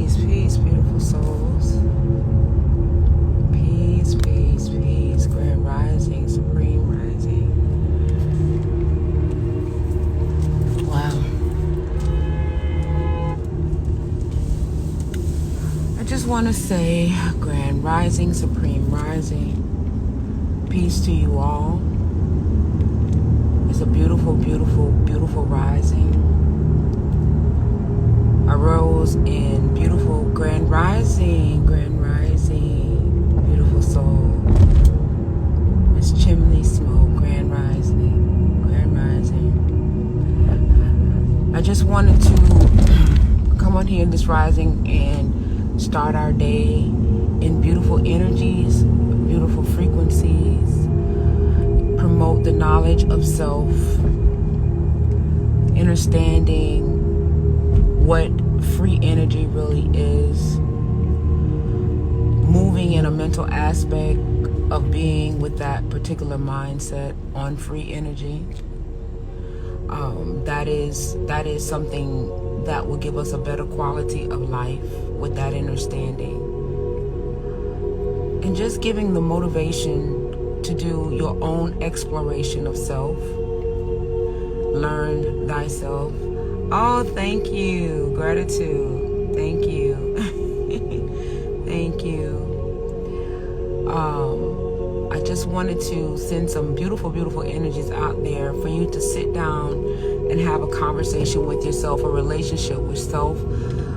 Peace, peace, beautiful souls. Peace, peace, peace. Grand rising, supreme rising. Wow. I just want to say grand rising, supreme rising. Peace to you all. It's a beautiful, beautiful, beautiful rising. I rose in beautiful grand rising, beautiful soul. It's chimney smoke, grand rising, grand rising. I just wanted to come on here this rising and start our day in beautiful energies, beautiful frequencies, promote the knowledge of self, understanding what free energy really is, moving in a mental aspect of being with that particular mindset on free energy. That is something that will give us a better quality of life with that understanding. And just giving the motivation to do your own exploration of self. Learn thyself. Oh, thank you. Gratitude. Thank you. Thank you. I just wanted to send some beautiful, beautiful energies out there for you to sit down and have a conversation with yourself, a relationship with self.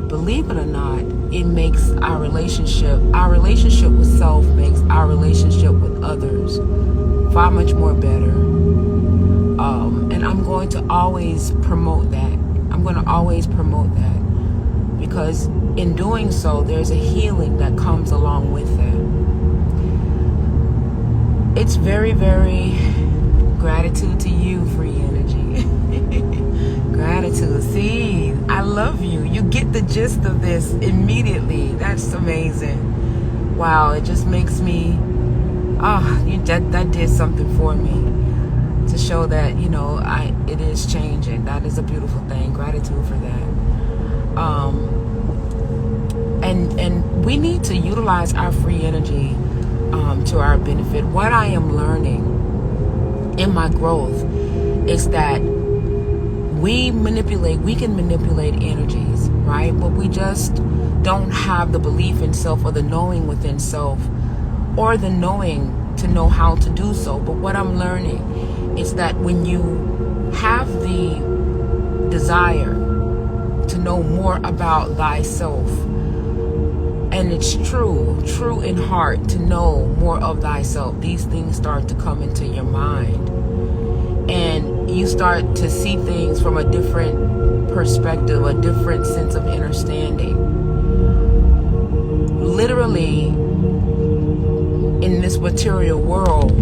Believe it or not, it makes our relationship with self makes our relationship with others far much more better. And I'm going to always promote that. I'm going to always promote that, because in doing so, there's a healing that comes along with that. It's very, very gratitude to you, free energy. Gratitude. See, I love you. You get the gist of this immediately. That's amazing. Wow, it just makes me, that did something for me. To show that, it is changing. That is a beautiful thing. Gratitude for that. And we need to utilize our free energy to our benefit. What I am learning in my growth is that we can manipulate energies, right? But we just don't have the belief in self or the knowing within self or the knowing to know how to do so. But what I'm learning is that when you have the desire to know more about thyself, and it's true in heart to know more of thyself, these things start to come into your mind. And you start to see things from a different perspective, a different sense of understanding. Literally, in this material world,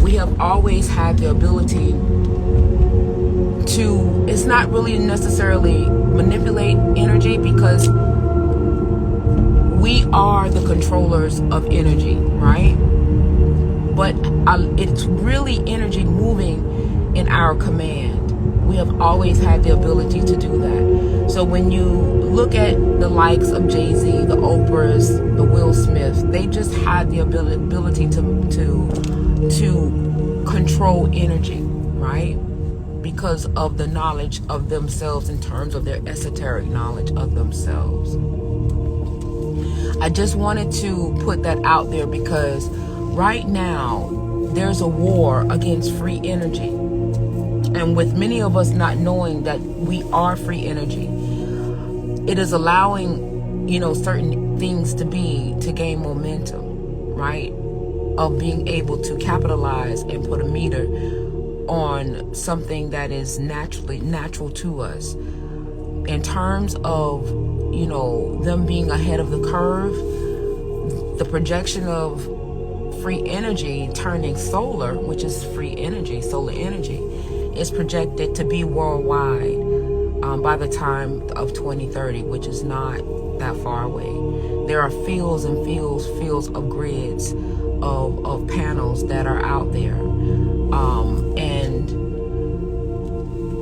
we have always had the ability to, it's not really necessarily manipulate energy, because we are the controllers of energy, right? But it's really energy moving in our command. We have always had the ability to do that. So when you look at the likes of Jay-Z, the Oprahs, the Will Smiths, they just had the ability to control energy, right? Because of the knowledge of themselves in terms of their esoteric knowledge of themselves. I just wanted to put that out there, because right now there's a war against free energy. And with many of us not knowing that we are free energy, it is allowing, certain things to gain momentum, right? Of being able to capitalize and put a meter on something that is natural to us. In terms of, them being ahead of the curve, the projection of free energy turning solar, which is free energy, solar energy, is projected to be worldwide by the time of 2030, which is not that far away. There are fields and fields of grids of panels that are out there. And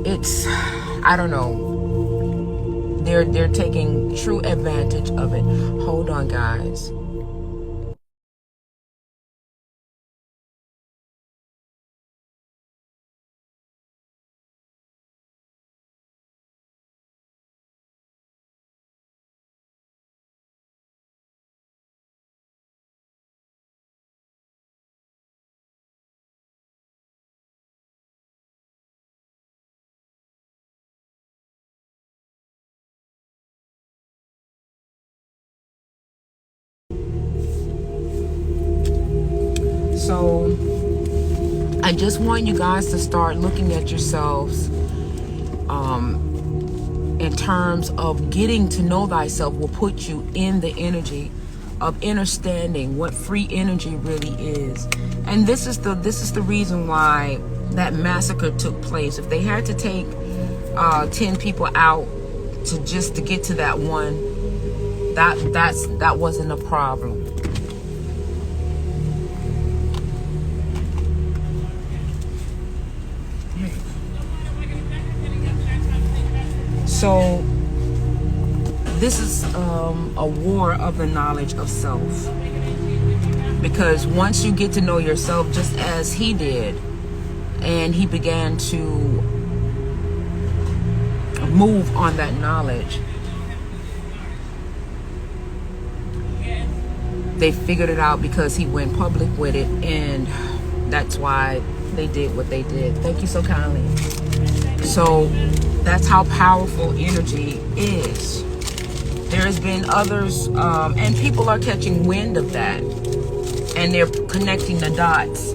it's, I don't know, they're taking true advantage of it. Hold on, guys. So I just want you guys to start looking at yourselves in terms of getting to know thyself will put you in the energy of understanding what free energy really is. And this is the reason why that massacre took place. If they had to take 10 people out to get to that one, that wasn't a problem. So this is a war of the knowledge of self, because once you get to know yourself, just as he did, and he began to move on that knowledge, they figured it out because he went public with it, and that's why they did what they did. Thank you so kindly. So that's how powerful energy is. There's been others, and people are catching wind of that, and they're connecting the dots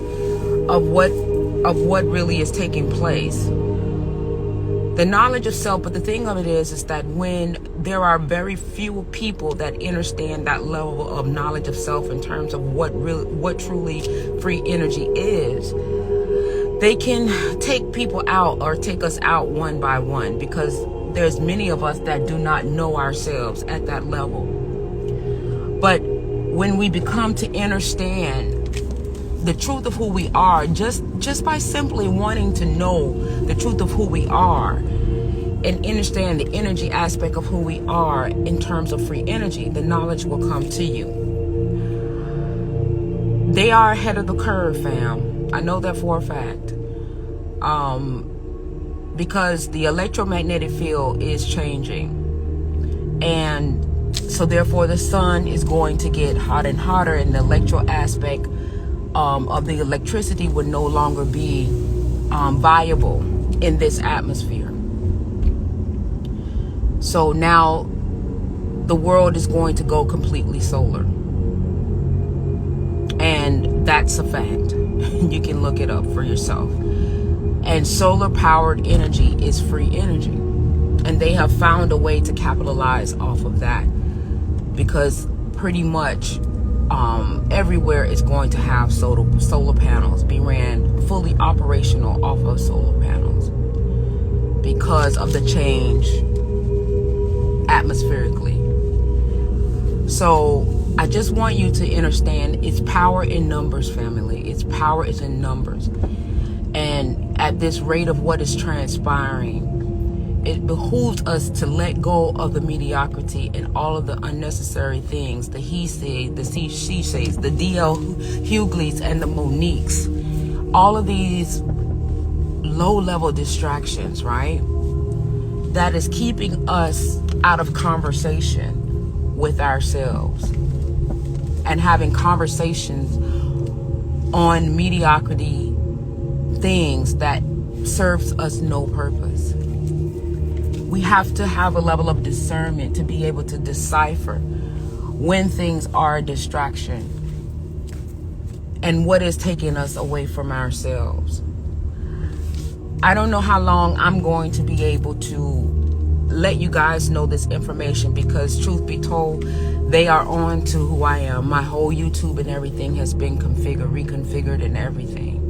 of what really is taking place. The knowledge of self, but the thing of it is that when there are very few people that understand that level of knowledge of self in terms of what truly free energy is, they can take people out or take us out one by one, because there's many of us that do not know ourselves at that level. But when we become to understand the truth of who we are, just by simply wanting to know the truth of who we are and understand the energy aspect of who we are in terms of free energy, the knowledge will come to you. They are ahead of the curve, fam. I know that for a fact. Because the electromagnetic field is changing, and so therefore the sun is going to get hotter and hotter, and the electro aspect of the electricity would no longer be viable in this atmosphere. So now the world is going to go completely solar, and that's a fact. You can look it up for yourself. And solar powered energy is free energy, and they have found a way to capitalize off of that, because pretty much everywhere is going to have solar panels, be ran fully operational off of solar panels because of the change atmospherically. So I just want you to understand, it's power in numbers, family. Its power is in numbers. And at this rate of what is transpiring, it behooves us to let go of the mediocrity and all of the unnecessary things, the he says, the she says, the D.L. Hugleys and the Moniques, all of these low-level distractions, right? That is keeping us out of conversation with ourselves and having conversations on mediocrity things that serves us no purpose. We have to have a level of discernment to be able to decipher when things are a distraction and what is taking us away from ourselves. I don't know how long I'm going to be able to let you guys know this information, because truth be told, they are on to who I am. My whole YouTube and everything has been reconfigured and everything.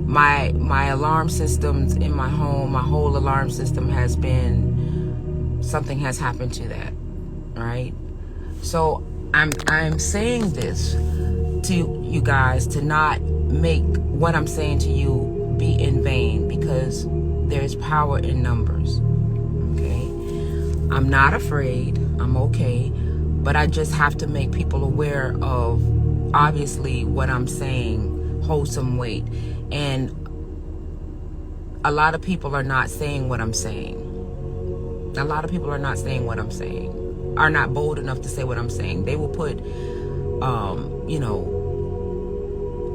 My alarm systems in my home, my whole alarm system has been, something has happened to that, right? So I'm saying this to you guys to not make what I'm saying to you be in vain, because there's power in numbers, okay? I'm not afraid. I'm okay. But I just have to make people aware of, obviously, what I'm saying holds some weight. And a lot of people are not saying what I'm saying. A lot of people are not saying what I'm saying, are not bold enough to say what I'm saying. They will put,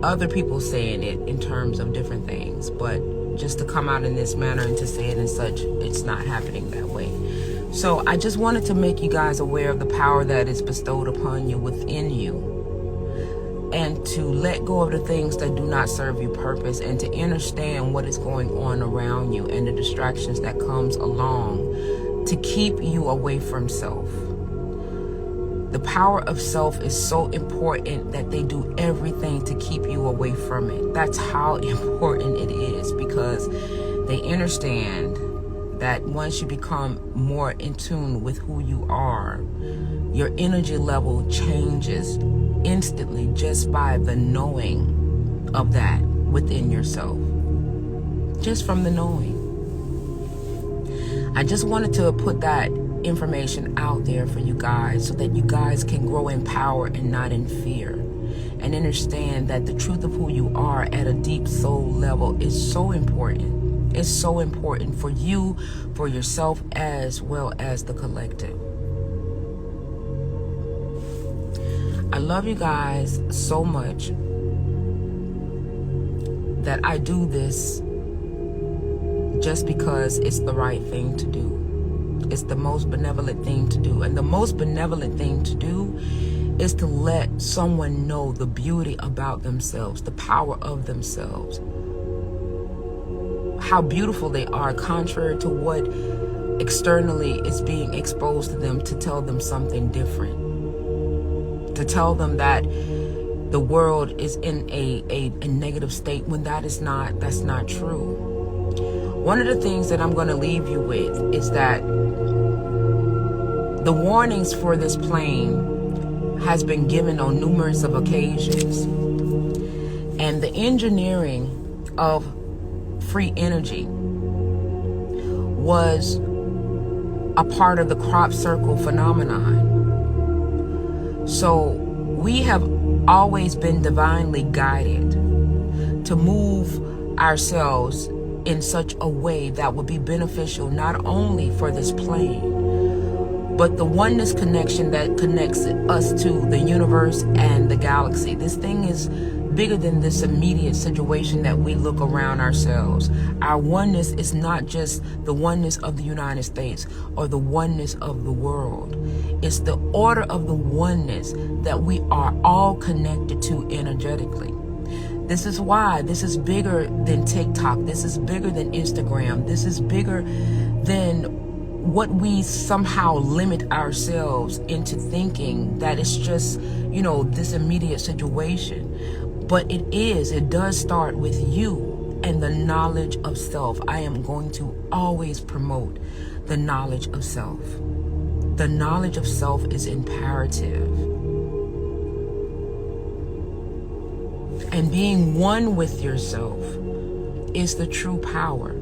other people saying it in terms of different things. But just to come out in this manner and to say it in such, it's not happening that way. So I just wanted to make you guys aware of the power that is bestowed upon you within you, and to let go of the things that do not serve you purpose, and to understand what is going on around you and the distractions that comes along to keep you away from self. The power of self is so important that they do everything to keep you away from it. That's how important it is, because they understand that once you become more in tune with who you are, your energy level changes instantly just by the knowing of that within yourself. Just from the knowing. I just wanted to put that information out there for you guys so that you guys can grow in power and not in fear, and understand that the truth of who you are at a deep soul level is so important. It's so important for you, for yourself, as well as the collective. I love you guys so much that I do this just because it's the right thing to do. It's the most benevolent thing to do. And the most benevolent thing to do is to let someone know the beauty about themselves, the power of themselves, how beautiful they are, contrary to what externally is being exposed to them, to tell them something different, to tell them that the world is in a negative state when that's not true. One of the things that I'm going to leave you with is that the warnings for this plane has been given on numerous of occasions, and the engineering of free energy was a part of the crop circle phenomenon. So we have always been divinely guided to move ourselves in such a way that would be beneficial not only for this plane, but the oneness connection that connects us to the universe and the galaxy. This thing is bigger than this immediate situation that we look around ourselves. Our oneness is not just the oneness of the United States or the oneness of the world. It's the order of the oneness that we are all connected to energetically. This is why this is bigger than TikTok. This is bigger than Instagram. This is bigger than what we somehow limit ourselves into thinking that it's just, this immediate situation. But it does start with you and the knowledge of self. I am going to always promote the knowledge of self. The knowledge of self is imperative. And being one with yourself is the true power.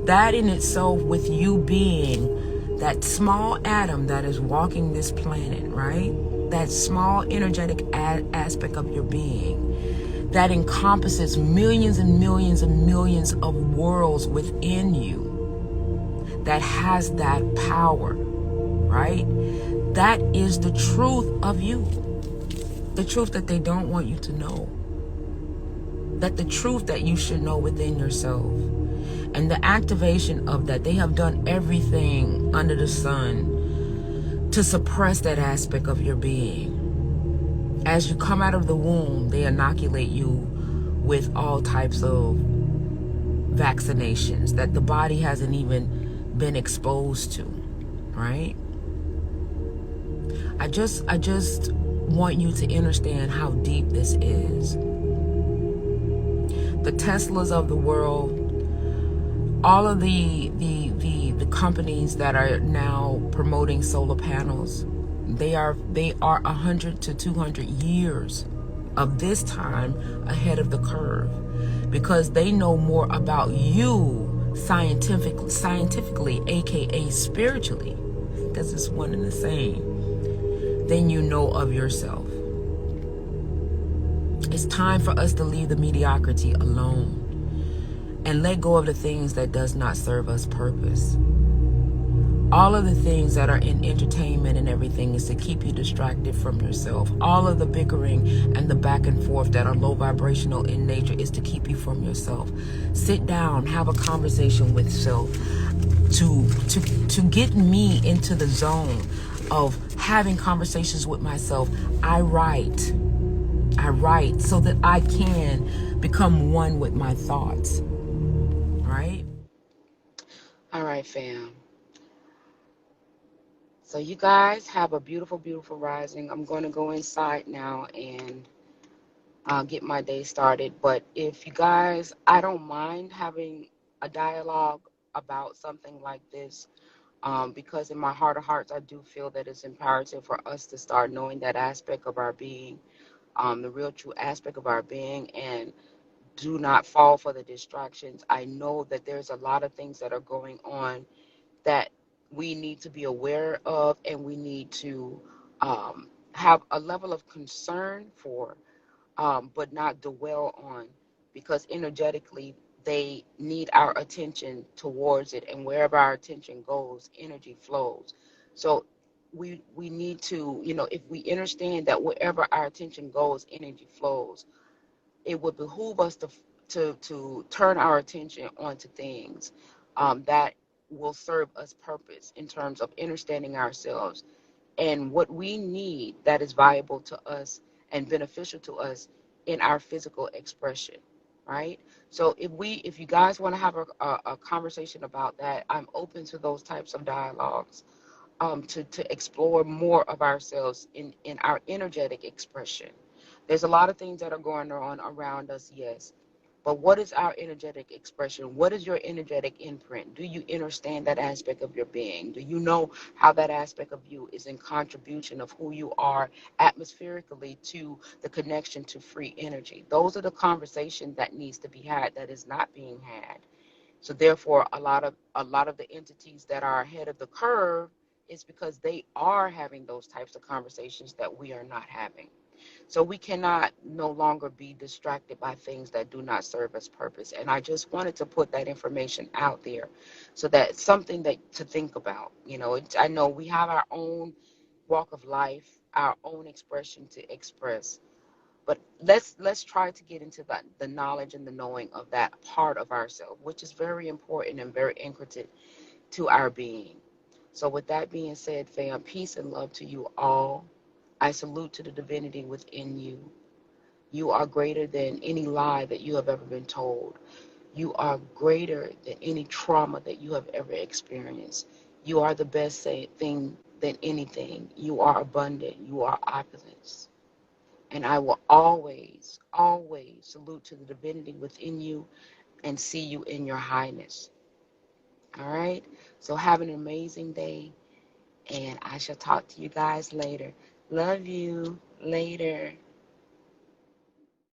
That in itself, with you being that small atom that is walking this planet, right? That small energetic aspect of your being that encompasses millions and millions and millions of worlds within you, that has that power, right? That is the truth of you. The truth that they don't want you to know. That the truth that you should know within yourself. And the activation of that, they have done everything under the sun to suppress that aspect of your being. As you come out of the womb, they inoculate you with all types of vaccinations that the body hasn't even been exposed to, right? I just want you to understand how deep this is. The Teslas of the world, all of the companies that are now promoting solar panels, they are 100 to 200 years of this time ahead of the curve, because they know more about you scientifically, aka spiritually, because it's one and the same, then you know of yourself. It's time for us to leave the mediocrity alone and let go of the things that does not serve us purpose. All of the things that are in entertainment and everything is to keep you distracted from yourself. All of the bickering and the back and forth that are low vibrational in nature is to keep you from yourself. Sit down, have a conversation with self to get me into the zone of having conversations with myself. I write so that I can become one with my thoughts. Right? All right, fam. So you guys have a beautiful, beautiful rising. I'm going to go inside now and get my day started. But if you guys, I don't mind having a dialogue about something like this, because in my heart of hearts, I do feel that it's imperative for us to start knowing that aspect of our being, the real true aspect of our being, and do not fall for the distractions. I know that there's a lot of things that are going on that we need to be aware of, and we need to have a level of concern for, but not dwell on, because energetically they need our attention towards it, and wherever our attention goes, energy flows. So we need to, if we understand that wherever our attention goes, energy flows, it would behoove us to turn our attention onto things that will serve us purpose in terms of understanding ourselves and what we need that is valuable to us and beneficial to us in our physical expression, right? So if you guys want to have a conversation about that, I'm open to those types of dialogues, to explore more of ourselves in our energetic expression. There's a lot of things that are going on around us, yes. But what is our energetic expression? What is your energetic imprint? Do you understand that aspect of your being? Do you know how that aspect of you is in contribution of who you are atmospherically to the connection to free energy? Those are the conversations that needs to be had that is not being had. So therefore, a lot of the entities that are ahead of the curve is because they are having those types of conversations that we are not having. So we cannot no longer be distracted by things that do not serve us purpose. And I just wanted to put that information out there so that it's something that to think about. I know we have our own walk of life, our own expression to express. But let's try to get into the knowledge and the knowing of that part of ourselves, which is very important and very intricate to our being. So with that being said, fam, peace and love to you all. I salute to the divinity within you. You are greater than any lie that you have ever been told. You are greater than any trauma that you have ever experienced. You are the best thing than anything. You are abundant. You are opulence. And I will always, always salute to the divinity within you and see you in your highness. All right? So have an amazing day, and I shall talk to you guys later. Love you. Later.